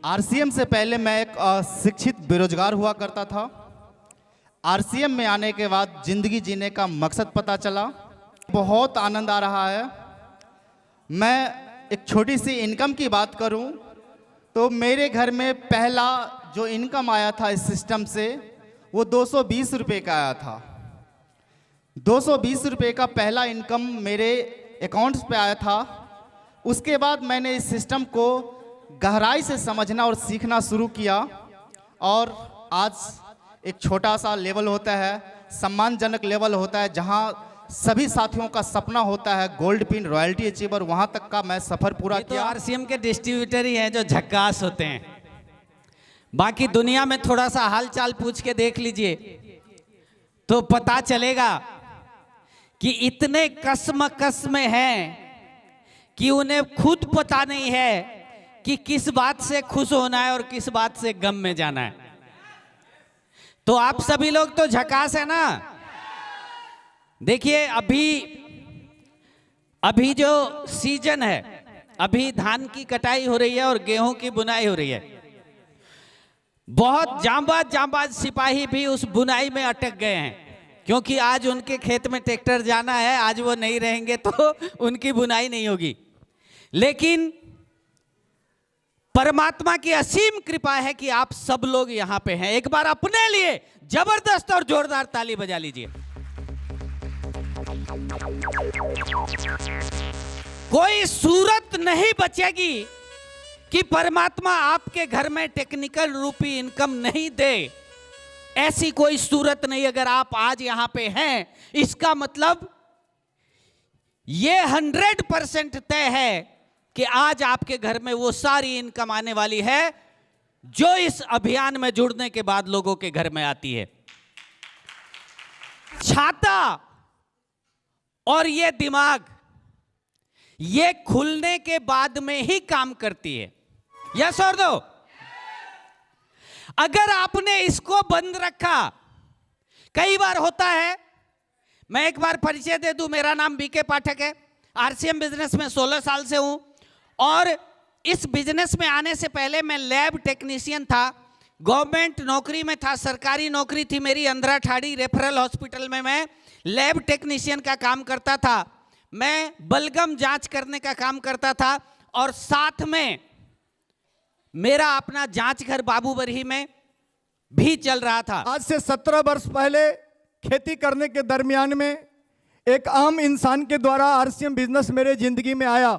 RCM से पहले मैं एक शिक्षित बेरोजगार हुआ करता था। आरसीएम में आने के बाद जिंदगी जीने का मकसद पता चला। बहुत आनंद आ रहा है। मैं एक छोटी सी इनकम की बात करूं तो मेरे घर में पहला जो इनकम आया था इस सिस्टम से वो 220 रुपये का आया था। 220 रुपये का पहला इनकम मेरे अकाउंट्स पे आया था। उसके बाद मैंने इस सिस्टम को गहराई से समझना और सीखना शुरू किया और आज एक छोटा सा लेवल होता है, सम्मानजनक लेवल होता है, जहां सभी साथियों का सपना होता है गोल्ड पिन रॉयल्टी अचीवर, वहां तक का मैं सफर पूरा किया। तो आरसीएम के डिस्ट्रीब्यूटर ही हैं जो झक्कास होते हैं। बाकी दुनिया में थोड़ा सा हालचाल पूछ के देख लीजिए तो पता चलेगा कि इतने कसमकस में हैं कि उन्हें खुद पता नहीं है कि किस बात से खुश होना है और किस बात से गम में जाना है। तो आप सभी लोग तो झकास है ना। देखिए अभी जो सीजन है, अभी धान की कटाई हो रही है और गेहूं की बुनाई हो रही है। बहुत जांबाज सिपाही भी उस बुनाई में अटक गए हैं, क्योंकि आज उनके खेत में ट्रैक्टर जाना है, आज वो नहीं रहेंगे तो उनकी बुनाई नहीं होगी। लेकिन परमात्मा की असीम कृपा है कि आप सब लोग यहां पे हैं। एक बार अपने लिए जबरदस्त और जोरदार ताली बजा लीजिए। कोई सूरत नहीं बचेगी कि परमात्मा आपके घर में टेक्निकल रूपी इनकम नहीं दे। ऐसी कोई सूरत नहीं। अगर आप आज यहां पे हैं, इसका मतलब ये 100% तय है कि आज आपके घर में वो सारी इनकम आने वाली है जो इस अभियान में जुड़ने के बाद लोगों के घर में आती है। छाता और ये दिमाग ये खुलने के बाद में ही काम करती है। यस और नो? अगर आपने इसको बंद रखा, कई बार होता है, मैं एक बार परिचय दे दूं, मेरा नाम बीके पाठक है, आरसीएम बिजनेस में 16 साल से हूं और इस बिजनेस में आने से पहले मैं लैब टेक्नीशियन था, गवर्नमेंट नौकरी में था, सरकारी नौकरी थी मेरी अंधरा ठाड़ी रेफरल हॉस्पिटल में। मैं लैब टेक्नीशियन का काम करता था, मैं बलगम जांच करने का काम करता था और साथ में मेरा अपना जांच घर बाबूबरही में भी चल रहा था। आज से 17 वर्ष पहले खेती करने के दरमियान में एक आम इंसान के द्वारा आरसीएम बिजनेस मेरे जिंदगी में आया।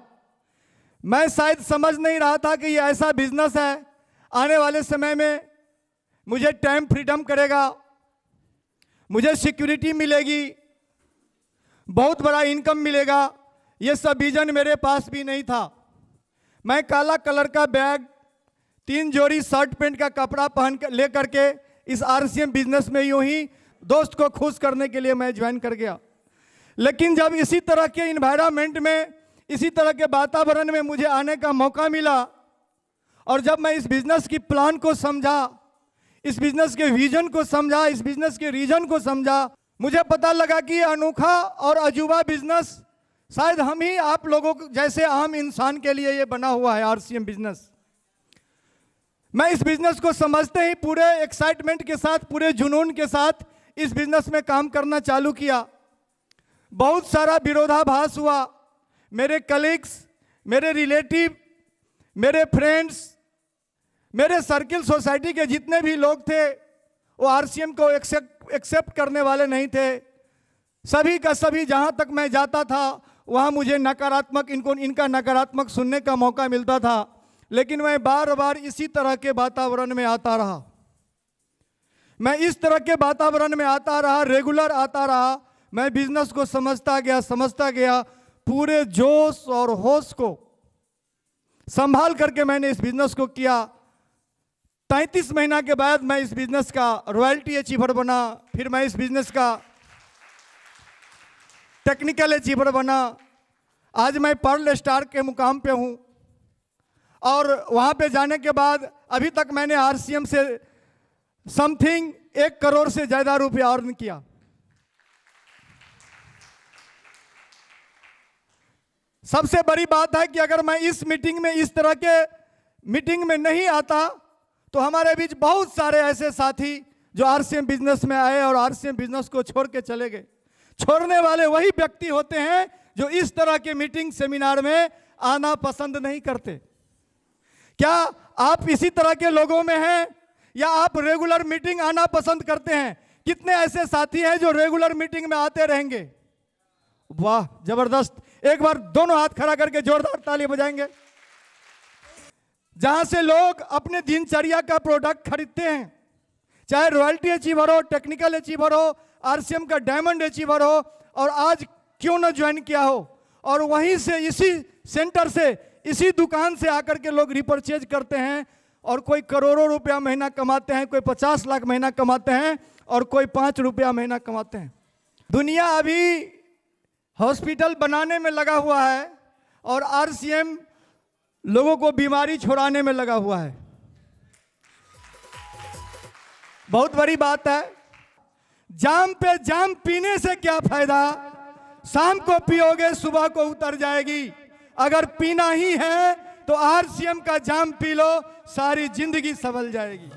मैं शायद समझ नहीं रहा था कि ये ऐसा बिजनेस है, आने वाले समय में मुझे टाइम फ्रीडम करेगा, मुझे सिक्योरिटी मिलेगी, बहुत बड़ा इनकम मिलेगा। ये सब विजन मेरे पास भी नहीं था। मैं काला कलर का बैग, 3 जोड़ी शर्ट पैंट का कपड़ा पहन कर ले करके इस आरसीएम बिजनेस में यूं ही दोस्त को खुश करने के लिए मैं ज्वाइन कर गया। लेकिन जब इसी तरह के इन्वायरमेंट में, इसी तरह के वातावरण में मुझे आने का मौका मिला और जब मैं इस बिजनेस की प्लान को समझा, इस बिजनेस के विजन को समझा, इस बिजनेस के रीजन को समझा, मुझे पता लगा कि अनोखा और अजूबा बिजनेस शायद हम ही आप लोगों जैसे आम इंसान के लिए ये बना हुआ है आरसीएम बिजनेस। मैं इस बिजनेस को समझते ही पूरे एक्साइटमेंट के साथ, पूरे जुनून के साथ इस बिजनेस में काम करना चालू किया। बहुत सारा विरोधाभास हुआ। मेरे कलीग्स, मेरे रिलेटिव, मेरे फ्रेंड्स, मेरे सर्किल सोसाइटी के जितने भी लोग थे वो आरसीएम को एक्सेप्ट करने वाले नहीं थे। सभी का सभी जहां तक मैं जाता था वहां मुझे नकारात्मक, इनका नकारात्मक सुनने का मौका मिलता था। लेकिन मैं बार बार इसी तरह के वातावरण में आता रहा। मैं इस तरह के वातावरण में आता रहा, रेगुलर आता रहा। मैं बिजनेस को समझता गया। पूरे जोश और होश को संभाल करके मैंने इस बिजनेस को किया। 33 महीना के बाद मैं इस बिजनेस का रॉयल्टी अचीवर बना, फिर मैं इस बिजनेस का टेक्निकल अचीवर बना। आज मैं पर्ल स्टार के मुकाम पे हूँ और वहाँ पे जाने के बाद अभी तक मैंने आरसीएम से समथिंग 1 करोड़ से ज़्यादा रुपया अर्न किया। सबसे बड़ी बात है कि अगर मैं इस मीटिंग में, इस तरह के मीटिंग में नहीं आता तो हमारे बीच बहुत सारे ऐसे साथी जो आरसीएम बिजनेस में आए और आरसीएम बिजनेस को छोड़ के चले गए। छोड़ने वाले वही व्यक्ति होते हैं जो इस तरह के मीटिंग सेमिनार में आना पसंद नहीं करते। क्या आप इसी तरह के लोगों में हैं या आप रेगुलर मीटिंग आना पसंद करते हैं? कितने ऐसे साथी हैं जो रेगुलर मीटिंग में आते रहेंगे? वाह, जबरदस्त। एक बार दोनों हाथ खड़ा करके जोरदार ताली बजाएंगे। जहां से लोग अपने दिनचर्या का प्रोडक्ट खरीदते हैं, चाहे रॉयल्टी अचीवर हो, टेक्निकल अचीवर हो, आरसीएम का डायमंड अचीवर हो, और आज क्यों ना ज्वाइन किया हो, और वहीं से, इसी सेंटर से, इसी दुकान से आकर के लोग रिपर्चेज करते हैं और कोई करोड़ों रुपया महीना कमाते हैं, कोई 50 लाख महीना कमाते हैं और कोई 5 रुपया महीना कमाते हैं। दुनिया अभी हॉस्पिटल बनाने में लगा हुआ है और आरसीएम लोगों को बीमारी छुड़ाने में लगा हुआ है। बहुत बड़ी बात है। जाम पे जाम पीने से क्या फायदा, शाम को पियोगे सुबह को उतर जाएगी। अगर पीना ही है तो आरसीएम का जाम पी लो, सारी जिंदगी संभल जाएगी।